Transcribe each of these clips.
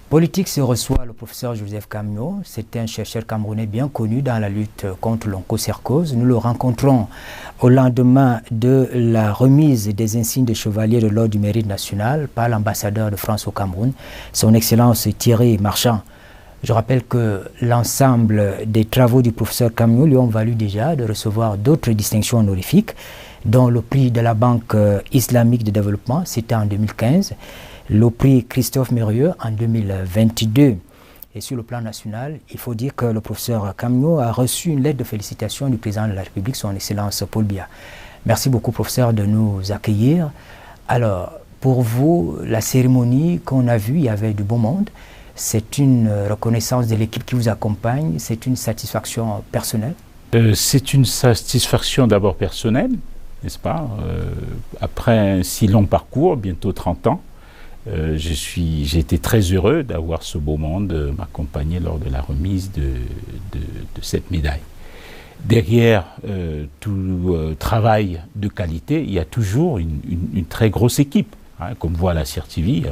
Politique se reçoit le professeur Joseph Kamno. C'est un chercheur camerounais bien connu dans la lutte contre l'onchocercose. Nous le rencontrons au lendemain de la remise des insignes de chevalier de l'ordre du mérite national par l'ambassadeur de France au Cameroun, son Excellence Thierry Marchand. Je rappelle que l'ensemble des travaux du professeur Kamno lui ont valu déjà de recevoir d'autres distinctions honorifiques, dont le prix de la Banque islamique de développement, c'était en 2015, le prix Christophe Mérieux en 2022. Et sur le plan national, il faut dire que le professeur Kamno a reçu une lettre de félicitations du président de la République, son Excellence Paul Biya. Merci beaucoup, professeur, de nous accueillir. Alors, pour vous, la cérémonie qu'on a vue, il y avait du beau monde. C'est une reconnaissance de l'équipe qui vous accompagne, c'est une satisfaction personnelle? C'est une satisfaction d'abord personnelle, n'est-ce pas? Après un si long parcours, bientôt 30 ans, j'ai été très heureux d'avoir ce beau monde m'accompagner lors de la remise de cette médaille. Derrière tout travail de qualité, il y a toujours une très grosse équipe. Hein, comme voit la CRTV,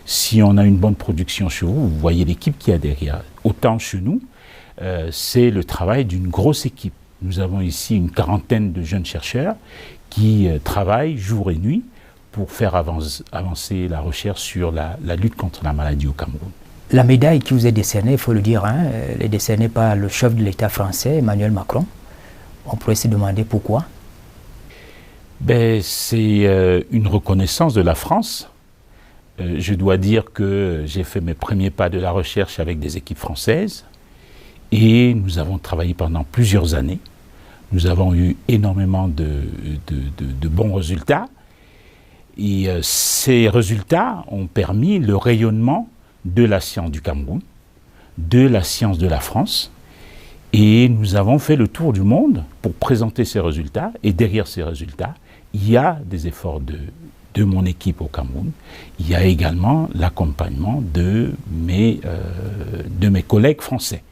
si on a une bonne production chez vous, vous voyez l'équipe qu'il y a derrière. Autant chez nous, c'est le travail d'une grosse équipe. Nous avons ici une quarantaine de jeunes chercheurs qui travaillent jour et nuit pour faire avancer la recherche sur la lutte contre la maladie au Cameroun. La médaille qui vous est décernée, il faut le dire, hein, elle est décernée par le chef de l'État français, Emmanuel Macron. On pourrait se demander pourquoi. C'est une reconnaissance de la France. Je dois dire que j'ai fait mes premiers pas de la recherche avec des équipes françaises et nous avons travaillé pendant plusieurs années. Nous avons eu énormément de bons résultats et ces résultats ont permis le rayonnement de la science du Cameroun, de la science de la France. Et nous avons fait le tour du monde pour présenter ces résultats. Et derrière ces résultats, il y a des efforts de mon équipe au Cameroun. Il y a également l'accompagnement de mes collègues français.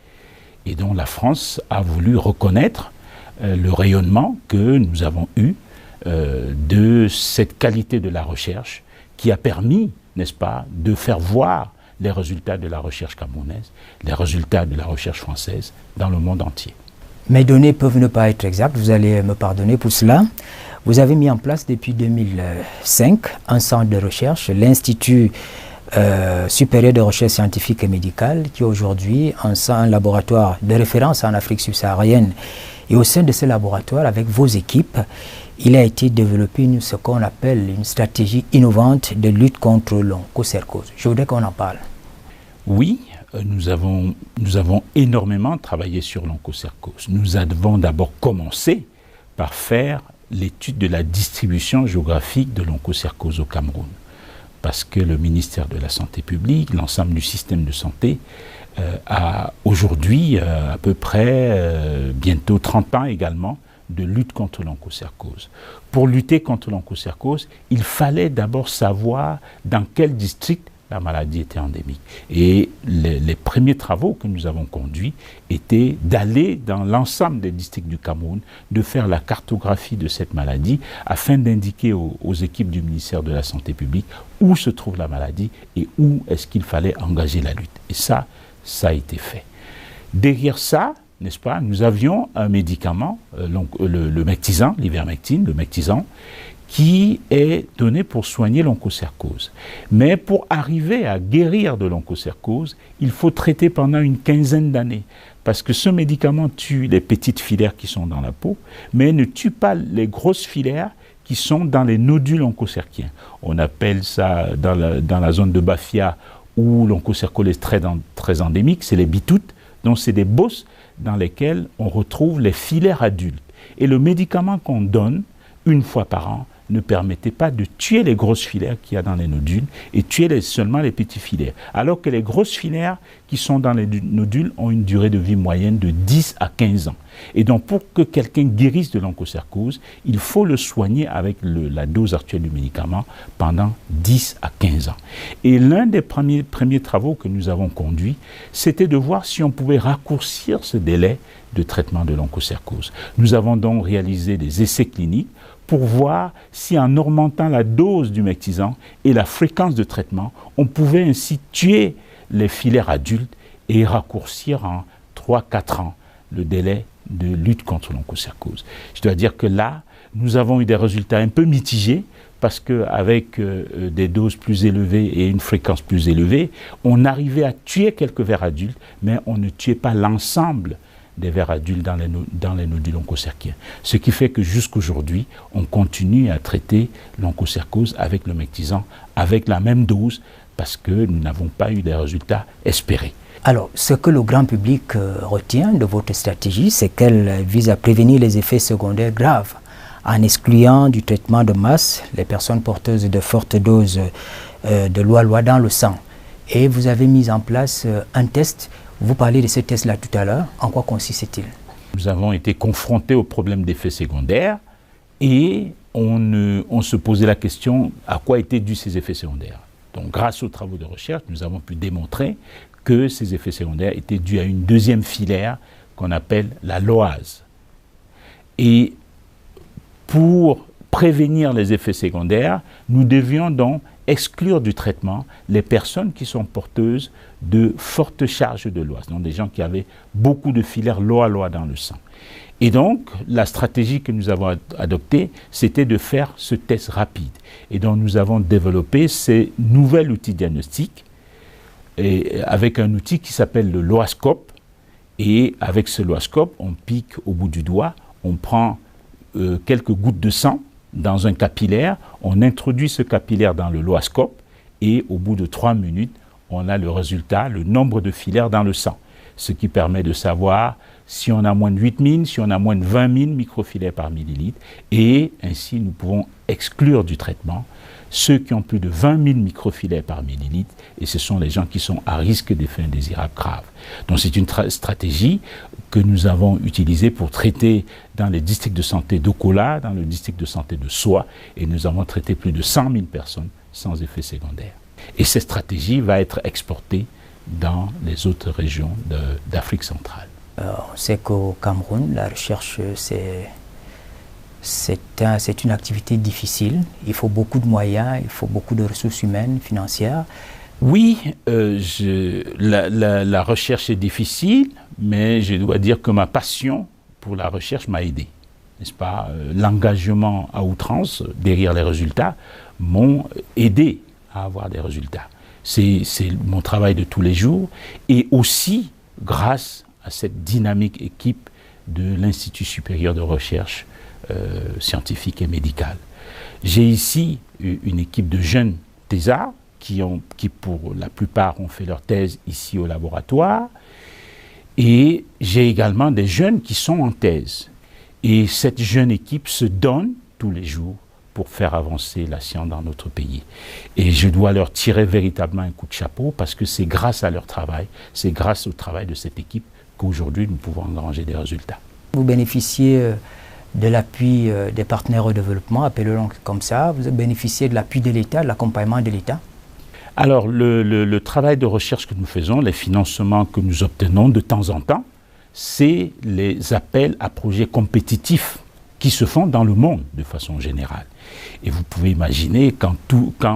Et donc la France a voulu reconnaître le rayonnement que nous avons eu de cette qualité de la recherche qui a permis, n'est-ce pas, de faire voir les résultats de la recherche camerounaise, les résultats de la recherche française dans le monde entier. Mes données peuvent ne pas être exactes, vous allez me pardonner pour cela. Vous avez mis en place depuis 2005 un centre de recherche, l'Institut supérieur de recherche scientifique et médicale, qui est aujourd'hui un laboratoire de référence en Afrique subsaharienne. Et au sein de ce laboratoire, avec vos équipes, il a été développé ce qu'on appelle une stratégie innovante de lutte contre l'onchocercose. Je voudrais qu'on en parle. Oui, nous avons énormément travaillé sur l'onchocercose. Nous avons d'abord commencé par faire l'étude de la distribution géographique de l'onchocercose au Cameroun. Parce que le ministère de la Santé publique, l'ensemble du système de santé, a aujourd'hui à peu près bientôt 30 ans également de lutte contre l'onchocercose. Pour lutter contre l'onchocercose, il fallait d'abord savoir dans quel district la maladie était endémique. Et les premiers travaux que nous avons conduits étaient d'aller dans l'ensemble des districts du Cameroun, de faire la cartographie de cette maladie afin d'indiquer aux équipes du ministère de la Santé publique où se trouve la maladie et où est-ce qu'il fallait engager la lutte. Et ça a été fait. Derrière ça, n'est-ce pas, nous avions un médicament, le Mectizan, l'ivermectine, le Mectizan, qui est donné pour soigner l'onchocercose. Mais pour arriver à guérir de l'onchocercose, il faut traiter pendant une quinzaine d'années. Parce que ce médicament tue les petites filaires qui sont dans la peau, mais ne tue pas les grosses filaires qui sont dans les nodules onchocerciens. On appelle ça, dans la zone de Bafia, où l'onchocercose est très endémique, c'est les bitoutes. Donc c'est des bosses dans lesquelles on retrouve les filaires adultes. Et le médicament qu'on donne une fois par an ne permettait pas de tuer les grosses filaires qu'il y a dans les nodules et tuer seulement les petits filaires. Alors que les grosses filaires qui sont dans les nodules ont une durée de vie moyenne de 10 à 15 ans. Et donc pour que quelqu'un guérisse de l'onchocercose, il faut le soigner avec la dose actuelle du médicament pendant 10 à 15 ans. Et l'un des premiers travaux que nous avons conduits, c'était de voir si on pouvait raccourcir ce délai de traitement de l'onchocercose. Nous avons donc réalisé des essais cliniques pour voir si en augmentant la dose du Mectizan et la fréquence de traitement, on pouvait ainsi tuer les filaires adultes et raccourcir en 3-4 ans le délai de lutte contre l'onchocercose. Je dois dire que là, nous avons eu des résultats un peu mitigés parce qu'avec des doses plus élevées et une fréquence plus élevée, on arrivait à tuer quelques vers adultes, mais on ne tuait pas l'ensemble des vers adultes dans les nodules onchocerciens. Ce qui fait que jusqu'aujourd'hui, on continue à traiter l'onchocercose avec le mectisant, avec la même dose, parce que nous n'avons pas eu des résultats espérés. Alors, ce que le grand public retient de votre stratégie, c'est qu'elle vise à prévenir les effets secondaires graves, en excluant du traitement de masse les personnes porteuses de fortes doses de l'OALOA dans le sang. Et vous avez mis en place un test. Vous parlez de ce test-là tout à l'heure. En quoi consiste-t-il? Nous avons été confrontés au problème d'effets secondaires et on se posait la question à quoi étaient dus ces effets secondaires. Donc, grâce aux travaux de recherche, nous avons pu démontrer que ces effets secondaires étaient dus à une deuxième filaire qu'on appelle la LOAS. Et pour prévenir les effets secondaires, nous devions donc exclure du traitement les personnes qui sont porteuses de fortes charges de LOAS, donc des gens qui avaient beaucoup de filaires LOA-LOA dans le sang. Et donc, la stratégie que nous avons adoptée, c'était de faire ce test rapide. Et donc, nous avons développé ces nouveaux outils diagnostiques et avec un outil qui s'appelle le LOAScope. Et avec ce LOAScope, on pique au bout du doigt, on prend quelques gouttes de sang dans un capillaire, on introduit ce capillaire dans le LOAScope et au bout de 3 minutes, on a le résultat, le nombre de filaires dans le sang, ce qui permet de savoir si on a moins de 8000, si on a moins de 20 000 microfilaires par millilitre, et ainsi nous pouvons exclure du traitement ceux qui ont plus de 20 000 microfilaires par millilitre, et ce sont les gens qui sont à risque d'effets indésirables graves. Donc c'est une stratégie que nous avons utilisée pour traiter dans les districts de santé d'Okola, dans le district de santé de Soa, et nous avons traité plus de 100 000 personnes sans effets secondaires. Et cette stratégie va être exportée dans les autres régions d'Afrique centrale. On sait qu'au Cameroun, la recherche, c'est une activité difficile. Il faut beaucoup de moyens, il faut beaucoup de ressources humaines, financières. Oui, la recherche est difficile, mais je dois dire que ma passion pour la recherche m'a aidé. N'est-ce pas? L'engagement à outrance derrière les résultats m'ont aidé à avoir des résultats. C'est mon travail de tous les jours et aussi grâce à cette dynamique équipe de l'Institut supérieur de recherche scientifique et médicale. J'ai ici une équipe de jeunes thésards qui pour la plupart ont fait leur thèse ici au laboratoire, et j'ai également des jeunes qui sont en thèse. Et cette jeune équipe se donne tous les jours pour faire avancer la science dans notre pays. Et je dois leur tirer véritablement un coup de chapeau parce que c'est grâce à leur travail, c'est grâce au travail de cette équipe qu'aujourd'hui nous pouvons engranger des résultats. Vous bénéficiez de l'appui des partenaires au développement, appelons-le comme ça. Vous bénéficiez de l'appui de l'État, de l'accompagnement de l'État? Alors, le travail de recherche que nous faisons, les financements que nous obtenons de temps en temps, c'est les appels à projets compétitifs qui se font dans le monde de façon générale. Et vous pouvez imaginer quand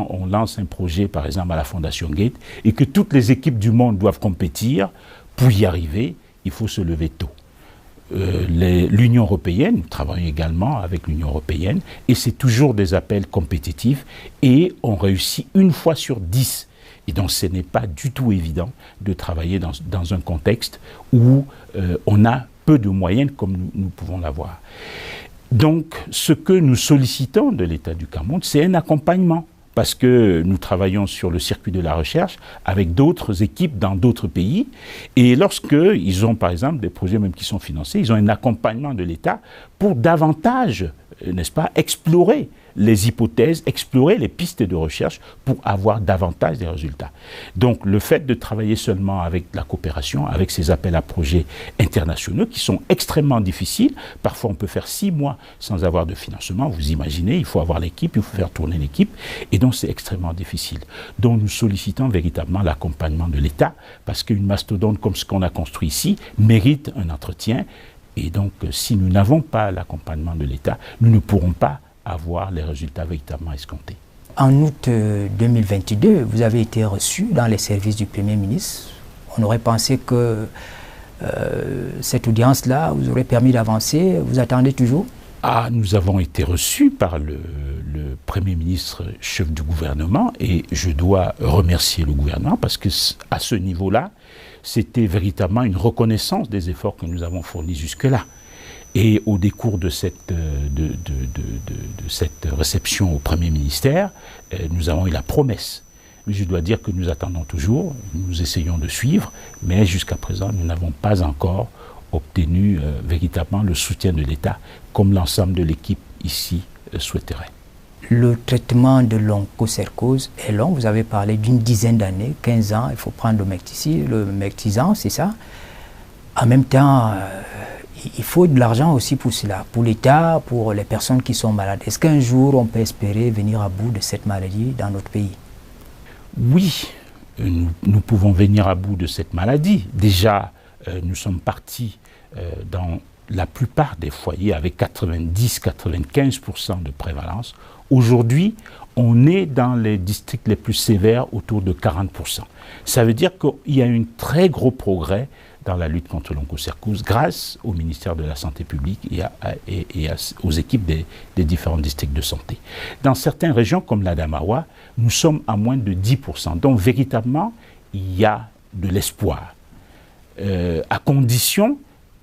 on lance un projet, par exemple à la Fondation Gates, et que toutes les équipes du monde doivent compétir, pour y arriver, il faut se lever tôt. L'Union européenne, nous travaillons également avec l'Union européenne, et c'est toujours des appels compétitifs, et on réussit 1 fois sur 10. Et donc ce n'est pas du tout évident de travailler dans un contexte où on a peu de moyens comme nous pouvons l'avoir. Donc ce que nous sollicitons de l'État du Cameroun, c'est un accompagnement. Parce que nous travaillons sur le circuit de la recherche avec d'autres équipes dans d'autres pays. Et lorsqu'ils ont, par exemple, des projets même qui sont financés, ils ont un accompagnement de l'État pour davantage, n'est-ce pas, explorer les hypothèses, explorer les pistes de recherche pour avoir davantage des résultats. Donc, le fait de travailler seulement avec la coopération, avec ces appels à projets internationaux qui sont extrêmement difficiles, parfois on peut faire 6 mois sans avoir de financement, vous imaginez, il faut avoir l'équipe, il faut faire tourner l'équipe, et donc c'est extrêmement difficile. Donc nous sollicitons véritablement l'accompagnement de l'État, parce qu'une mastodonte comme ce qu'on a construit ici mérite un entretien, et donc si nous n'avons pas l'accompagnement de l'État, nous ne pourrons pas avoir les résultats véritablement escomptés. En août 2022, vous avez été reçu dans les services du Premier ministre. On aurait pensé que cette audience-là vous aurait permis d'avancer. Vous attendez toujours? Nous avons été reçus par le Premier ministre, chef du gouvernement, et je dois remercier le gouvernement parce que à ce niveau-là, c'était véritablement une reconnaissance des efforts que nous avons fournis jusque-là. Et au décours de cette réception au Premier ministère, nous avons eu la promesse. Mais je dois dire que nous attendons toujours, nous essayons de suivre, mais jusqu'à présent, nous n'avons pas encore obtenu véritablement le soutien de l'État, comme l'ensemble de l'équipe ici souhaiterait. Le traitement de l'onchocercose est long. Vous avez parlé d'une dizaine d'années, 15 ans. Il faut prendre le Mectizan, c'est ça. En même temps, il faut de l'argent aussi pour cela, pour l'État, pour les personnes qui sont malades. Est-ce qu'un jour, on peut espérer venir à bout de cette maladie dans notre pays? Oui, nous pouvons venir à bout de cette maladie. Déjà, nous sommes partis dans la plupart des foyers avec 90-95% de prévalence. Aujourd'hui, on est dans les districts les plus sévères autour de 40%. Ça veut dire qu'il y a un très gros progrès dans la lutte contre l'onchocercose grâce au ministère de la Santé publique et aux équipes des différents districts de santé. Dans certaines régions comme l'Adamawa, nous sommes à moins de 10%. Donc véritablement, il y a de l'espoir, à condition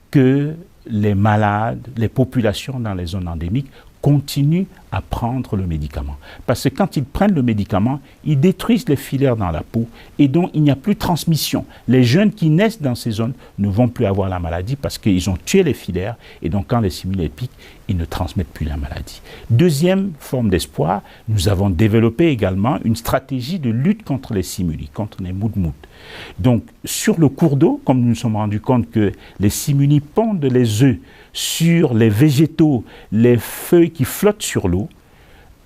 que les malades, les populations dans les zones endémiques continuent à prendre le médicament. Parce que quand ils prennent le médicament, ils détruisent les filaires dans la peau et donc il n'y a plus de transmission. Les jeunes qui naissent dans ces zones ne vont plus avoir la maladie parce qu'ils ont tué les filaires et donc quand les simili piquent, ils ne transmettent plus la maladie. Deuxième forme d'espoir, nous avons développé également une stratégie de lutte contre les simili, contre les moudmoud. Donc sur le cours d'eau, comme nous nous sommes rendus compte que les simili pondent les œufs sur les végétaux, les feuilles qui flottent sur l'eau,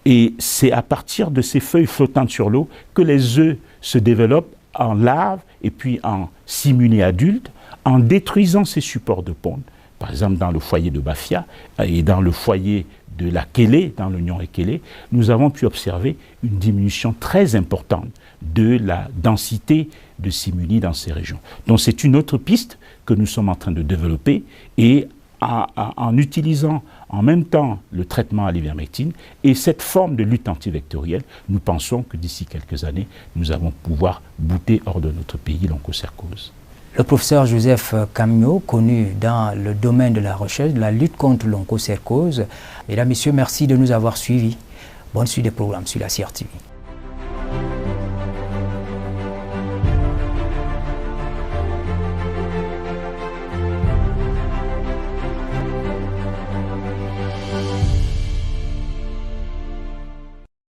et c'est à partir de ces feuilles flottantes sur l'eau que les œufs se développent en larves et puis en simili adultes, en détruisant ces supports de ponte. Par exemple, dans le foyer de Bafia et dans le foyer de la Kélé, dans l'Union Ekélé, nous avons pu observer une diminution très importante de la densité de simili dans ces régions. Donc c'est une autre piste que nous sommes en train de développer et en utilisant en même temps le traitement à l'ivermectine et cette forme de lutte antivectorielle, nous pensons que d'ici quelques années, nous allons pouvoir bouter hors de notre pays l'onchocercose. Le professeur Joseph Kamyo, connu dans le domaine de la recherche, de la lutte contre l'onchocercose. Mesdames, Messieurs, merci de nous avoir suivis. Bonne suite des programmes sur la CRTV.